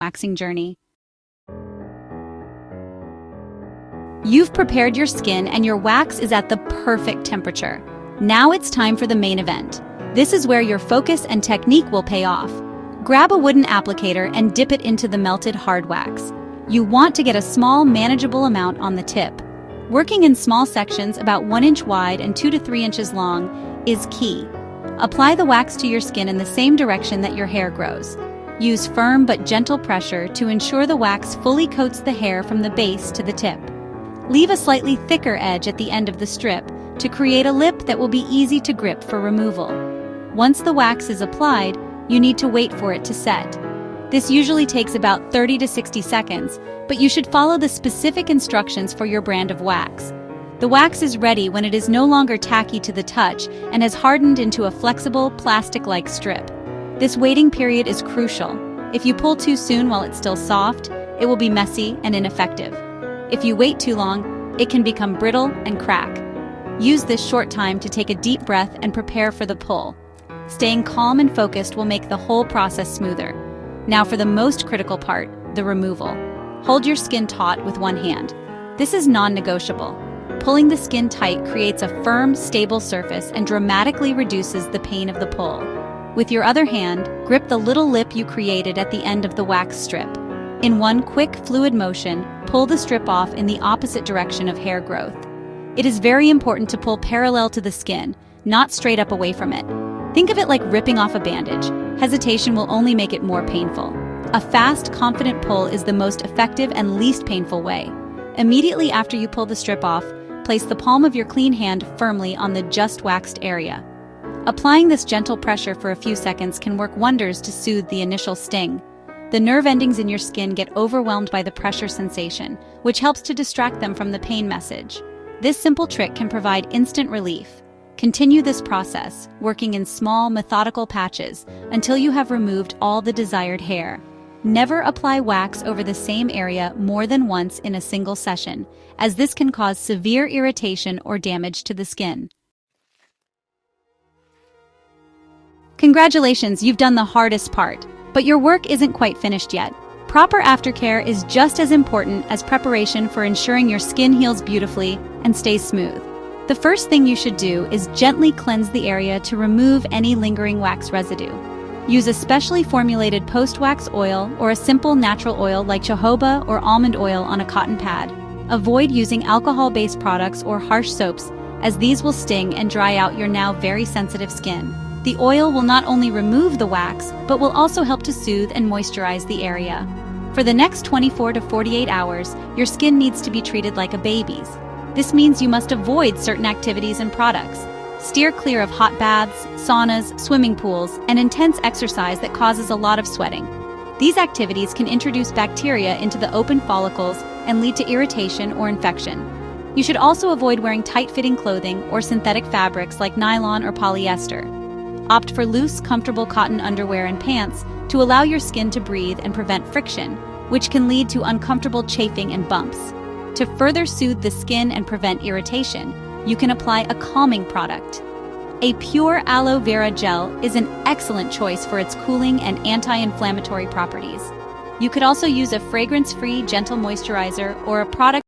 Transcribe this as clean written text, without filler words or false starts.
waxing journey. You've prepared your skin and your wax is at the perfect temperature. Now it's time for the main event. This is where your focus and technique will pay off. Grab a wooden applicator and dip it into the melted hard wax. You want to get a small, manageable amount on the tip. Working in small sections about 1 inch wide and 2 to 3 inches long is key. Apply the wax to your skin in the same direction that your hair grows. Use firm but gentle pressure to ensure the wax fully coats the hair from the base to the tip. Leave a slightly thicker edge at the end of the strip to create a lip that will be easy to grip for removal. Once the wax is applied, you need to wait for it to set. This usually takes about 30 to 60 seconds, but you should follow the specific instructions for your brand of wax. The wax is ready when it is no longer tacky to the touch and has hardened into a flexible, plastic-like strip. This waiting period is crucial. If you pull too soon while it's still soft, it will be messy and ineffective. If you wait too long, it can become brittle and crack. Use this short time to take a deep breath and prepare for the pull. Staying calm and focused will make the whole process smoother. Now for the most critical part, the removal. Hold your skin taut with one hand. This is non-negotiable. Pulling the skin tight creates a firm, stable surface and dramatically reduces the pain of the pull. With your other hand, grip the little lip you created at the end of the wax strip. In one quick, fluid motion, pull the strip off in the opposite direction of hair growth. It is very important to pull parallel to the skin, not straight up away from it. Think of it like ripping off a bandage. Hesitation will only make it more painful. A fast, confident pull is the most effective and least painful way. Immediately after you pull the strip off, place the palm of your clean hand firmly on the just waxed area. Applying this gentle pressure for a few seconds can work wonders to soothe the initial sting. The nerve endings in your skin get overwhelmed by the pressure sensation, which helps to distract them from the pain message. This simple trick can provide instant relief. Continue this process, working in small, methodical patches until you have removed all the desired hair. Never apply wax over the same area more than once in a single session, as this can cause severe irritation or damage to the skin. Congratulations, you've done the hardest part, but your work isn't quite finished yet. Proper aftercare is just as important as preparation for ensuring your skin heals beautifully and stays smooth. The first thing you should do is gently cleanse the area to remove any lingering wax residue. Use a specially formulated post-wax oil or a simple natural oil like jojoba or almond oil on a cotton pad. Avoid using alcohol-based products or harsh soaps, as these will sting and dry out your now very sensitive skin. The oil will not only remove the wax, but will also help to soothe and moisturize the area. For the next 24 to 48 hours, your skin needs to be treated like a baby's. This means you must avoid certain activities and products. Steer clear of hot baths, saunas, swimming pools, and intense exercise that causes a lot of sweating. These activities can introduce bacteria into the open follicles and lead to irritation or infection. You should also avoid wearing tight-fitting clothing or synthetic fabrics like nylon or polyester. Opt for loose, comfortable cotton underwear and pants to allow your skin to breathe and prevent friction, which can lead to uncomfortable chafing and bumps. To further soothe the skin and prevent irritation, you can apply a calming product. A pure aloe vera gel is an excellent choice for its cooling and anti-inflammatory properties. You could also use a fragrance-free gentle moisturizer or a product